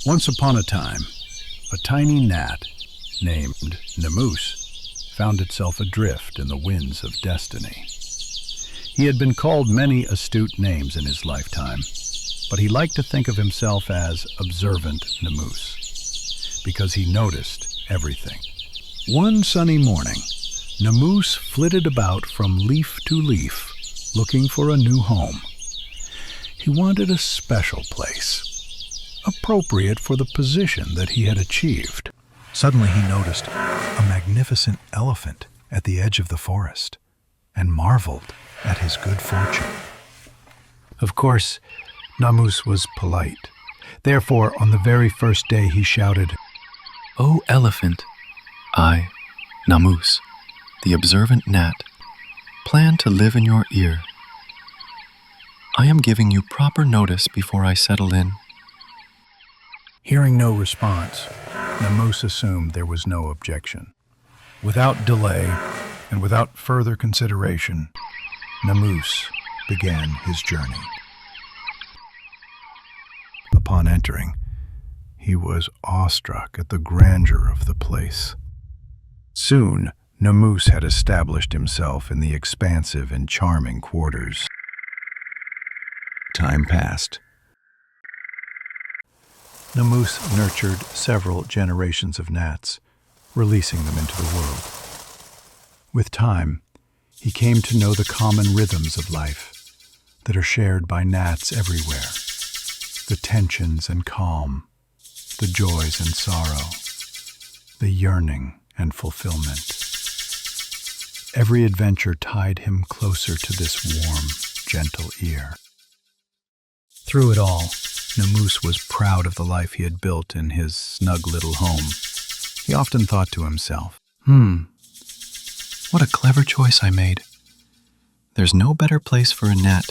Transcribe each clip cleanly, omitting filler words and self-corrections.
Once upon a time, a tiny gnat named Namus found itself adrift in the winds of destiny. He had been called many astute names in his lifetime, but he liked to think of himself as Observant Namus, because he noticed everything. One sunny morning, Namus flitted about from leaf to leaf, looking for a new home. He wanted a special place, appropriate for the position that he had achieved. Suddenly he noticed a magnificent elephant at the edge of the forest and marveled at his good fortune. Of course, Namus was polite. Therefore, on the very first day he shouted, "O elephant, I, Namus, the observant gnat, plan to live in your ear. I am giving you proper notice before I settle in." Hearing no response, Namus assumed there was no objection. Without delay and without further consideration, Namus began his journey. Upon entering, he was awestruck at the grandeur of the place. Soon, Namus had established himself in the expansive and charming quarters. Time passed. Namus nurtured several generations of gnats, releasing them into the world. With time, he came to know the common rhythms of life that are shared by gnats everywhere. The tensions and calm, the joys and sorrow, the yearning and fulfillment. Every adventure tied him closer to this warm, gentle ear. Through it all, Namus was proud of the life he had built in his snug little home. He often thought to himself, What a clever choice I made. There's no better place for a gnat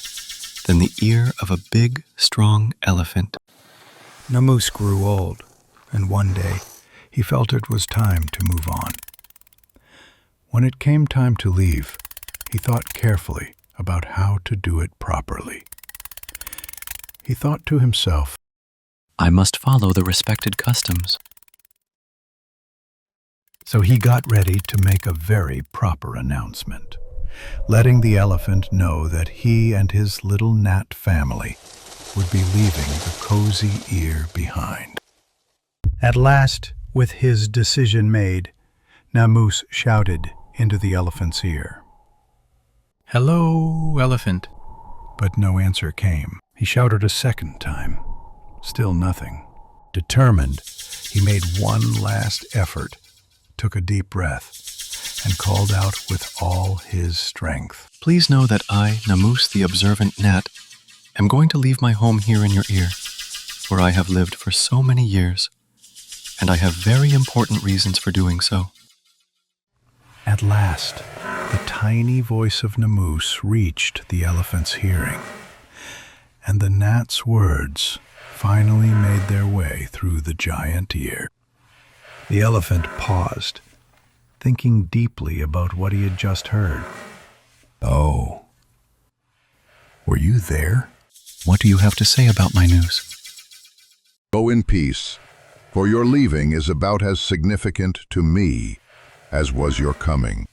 than the ear of a big, strong elephant. Namus grew old, and one day he felt it was time to move on. When it came time to leave, he thought carefully about how to do it properly. He thought to himself, I must follow the respected customs. So he got ready to make a very proper announcement, letting the elephant know that he and his little gnat family would be leaving the cozy ear behind. At last, with his decision made, Namus shouted into the elephant's ear. "Hello, elephant." But no answer came. He shouted a second time. Still nothing. Determined, he made one last effort, took a deep breath, and called out with all his strength. Please know that I, Namus the observant gnat, am going to leave my home here in your ear, where I have lived for so many years, and I have very important reasons for doing so. At last, the tiny voice of Namus reached the elephant's hearing, and the gnat's words finally made their way through the giant ear. The elephant paused, thinking deeply about what he had just heard. Oh, were you there? What do you have to say about my news? Go in peace, for your leaving is about as significant to me as was your coming.